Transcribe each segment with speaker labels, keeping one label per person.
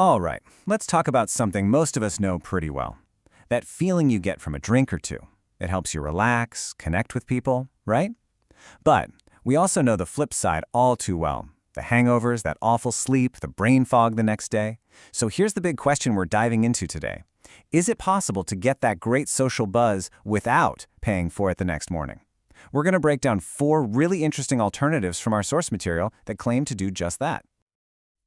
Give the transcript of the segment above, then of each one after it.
Speaker 1: All right, let's talk about something most of us know pretty well. That feeling you get from a drink or two. It helps you relax, connect with people, right? But we also know the flip side all too well. The hangovers, that awful sleep, the brain fog the next day. So here's the big question we're diving into today. Is it possible to get that great social buzz without paying for it the next morning? We're going to break down 4 really interesting alternatives from our source material that claim to do just that.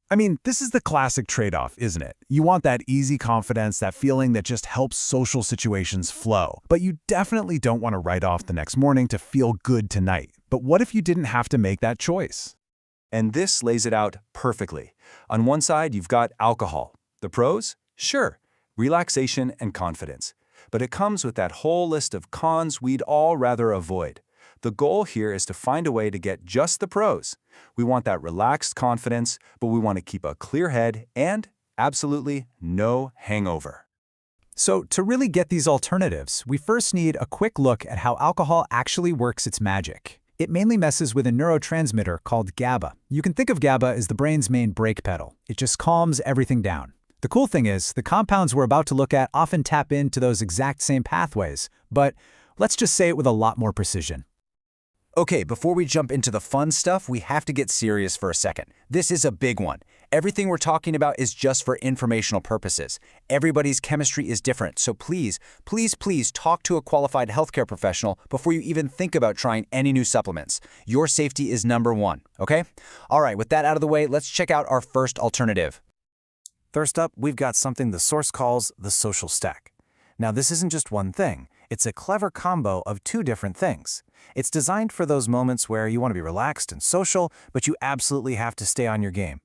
Speaker 2: I mean, this is the classic trade-off, isn't it? You want that easy confidence, that feeling that just helps social situations flow. But you definitely don't want to write off the next morning to feel good tonight. But what if you didn't have to make that choice?
Speaker 3: And this lays it out perfectly. On one side, you've got alcohol. The pros? Sure, relaxation and confidence. But it comes with that whole list of cons we'd all rather avoid. The goal here is to find a way to get just the pros. We want that relaxed confidence, but we want to keep a clear head and, absolutely, no hangover.
Speaker 4: So to really get these alternatives, we first need a quick look at how alcohol actually works its magic. It mainly messes with a neurotransmitter called GABA. You can think of GABA as the brain's main brake pedal. It just calms everything down. The cool thing is, the compounds we're about to look at often tap into those exact same pathways, but let's just say it with a lot more precision.
Speaker 1: Okay, before we jump into the fun stuff, we have to get serious for a second. This is a big one. Everything we're talking about is just for informational purposes. Everybody's chemistry is different, so please talk to a qualified healthcare professional before you even think about trying any new supplements. Your safety is number one, okay? All right, with that out of the way, let's check out our first alternative. First up, we've got something the source calls the social stack. Now, this isn't just one thing. It's a clever combo of 2 different things. It's designed for those moments where you want to be relaxed and social, but you absolutely have to stay on your game.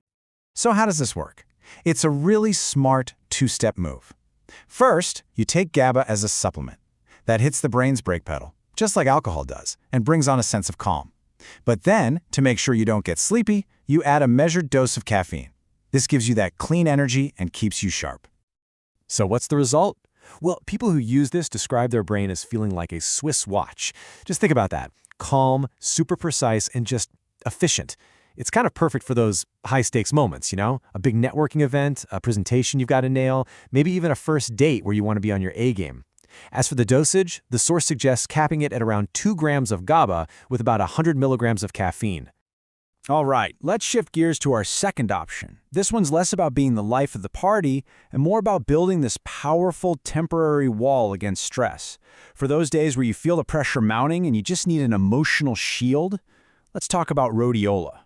Speaker 4: So how does this work? It's a really smart 2-step move. First, you take GABA as a supplement. That hits the brain's brake pedal, just like alcohol does, and brings on a sense of calm. But then, to make sure you don't get sleepy, you add a measured dose of caffeine. This gives you that clean energy and keeps you sharp.
Speaker 5: So what's the result? Well, people who use this describe their brain as feeling like a Swiss watch. Just think about that. Calm, super precise, and just efficient. It's kind of perfect for those high-stakes moments, you know? A big networking event, a presentation you've got to nail, maybe even a first date where you want to be on your A-game. As for the dosage, the source suggests capping it at around 2 grams of GABA with about 100 milligrams of caffeine.
Speaker 4: All right, let's shift gears to our second option. This one's less about being the life of the party and more about building this powerful temporary wall against stress. For those days where you feel the pressure mounting and you just need an emotional shield, let's talk about Rhodiola.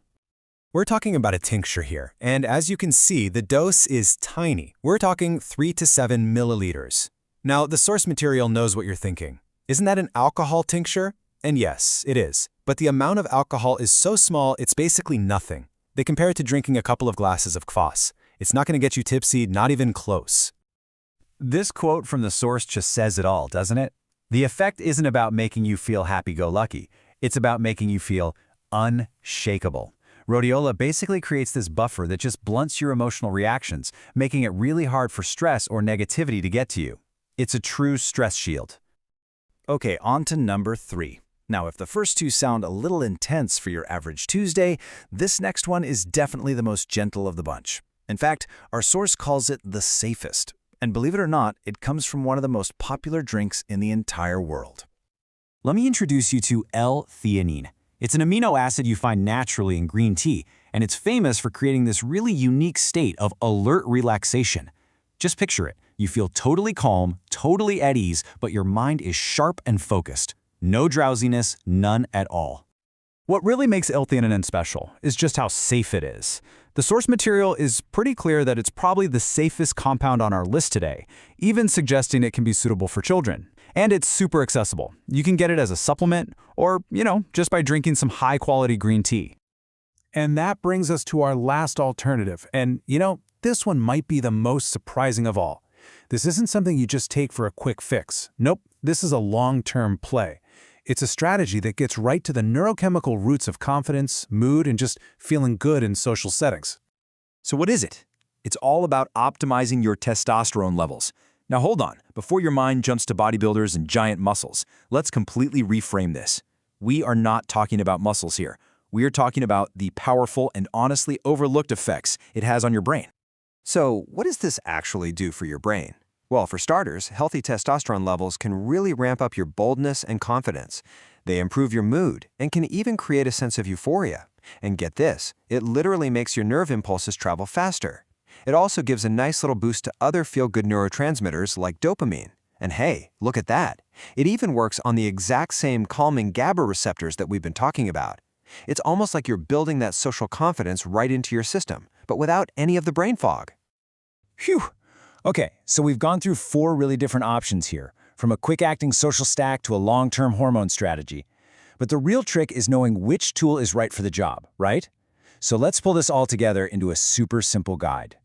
Speaker 1: We're talking about a tincture here, and as you can see, the dose is tiny. We're talking 3 to 7 milliliters. Now, the source material knows what you're thinking. Isn't that an alcohol tincture? And yes, it is. But the amount of alcohol is so small, it's basically nothing. They compare it to drinking a couple of glasses of kvass. It's not going to get you tipsy, not even close. This quote from the source just says it all, doesn't it? The effect isn't about making you feel happy-go-lucky. It's about making you feel unshakable. Rhodiola basically creates this buffer that just blunts your emotional reactions, making it really hard for stress or negativity to get to you. It's a true stress shield. Okay, on to number 3. Now, if the first 2 sound a little intense for your average Tuesday, this next one is definitely the most gentle of the bunch. In fact, our source calls it the safest. And believe it or not, it comes from one of the most popular drinks in the entire world. Let me introduce you to L-theanine. It's an amino acid you find naturally in green tea, and it's famous for creating this really unique state of alert relaxation. Just picture it. You feel totally calm, totally at ease, but your mind is sharp and focused. No drowsiness, none at all.
Speaker 4: What really makes L-theanine special is just how safe it is. The source material is pretty clear that it's probably the safest compound on our list today, even suggesting it can be suitable for children. And it's super accessible. You can get it as a supplement or, just by drinking some high-quality green tea.
Speaker 2: And that brings us to our last alternative. And, this one might be the most surprising of all. This isn't something you just take for a quick fix. Nope, this is a long-term play. It's a strategy that gets right to the neurochemical roots of confidence, mood, and just feeling good in social settings.
Speaker 3: So what is it? It's all about optimizing your testosterone levels. Now hold on, before your mind jumps to bodybuilders and giant muscles, let's completely reframe this. We are not talking about muscles here. We are talking about the powerful and honestly overlooked effects it has on your brain. So, what does this actually do for your brain? Well, for starters, healthy testosterone levels can really ramp up your boldness and confidence. They improve your mood and can even create a sense of euphoria. And get this, it literally makes your nerve impulses travel faster. It also gives a nice little boost to other feel-good neurotransmitters like dopamine. And hey, look at that. It even works on the exact same calming GABA receptors that we've been talking about. It's almost like you're building that social confidence right into your system, but without any of the brain fog.
Speaker 1: Phew! Okay, so we've gone through 4 really different options here, from a quick-acting social stack to a long-term hormone strategy. But the real trick is knowing which tool is right for the job, right? So let's pull this all together into a super simple guide.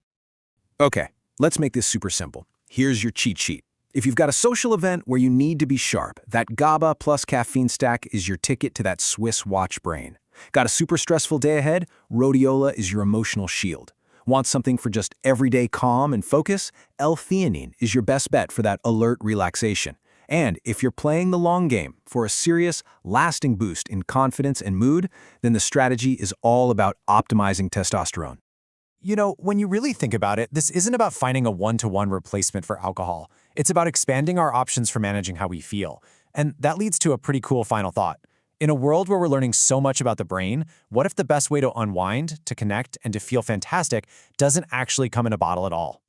Speaker 2: Okay, let's make this super simple. Here's your cheat sheet. If you've got a social event where you need to be sharp, that GABA plus caffeine stack is your ticket to that Swiss watch brain. Got a super stressful day ahead? Rhodiola is your emotional shield. Want something for just everyday calm and focus? L-theanine is your best bet for that alert relaxation. And if you're playing the long game for a serious, lasting boost in confidence and mood, then the strategy is all about optimizing testosterone.
Speaker 5: You know, when you really think about it, this isn't about finding a one-to-one replacement for alcohol. It's about expanding our options for managing how we feel. And that leads to a pretty cool final thought. In a world where we're learning so much about the brain, what if the best way to unwind, to connect, and to feel fantastic doesn't actually come in a bottle at all?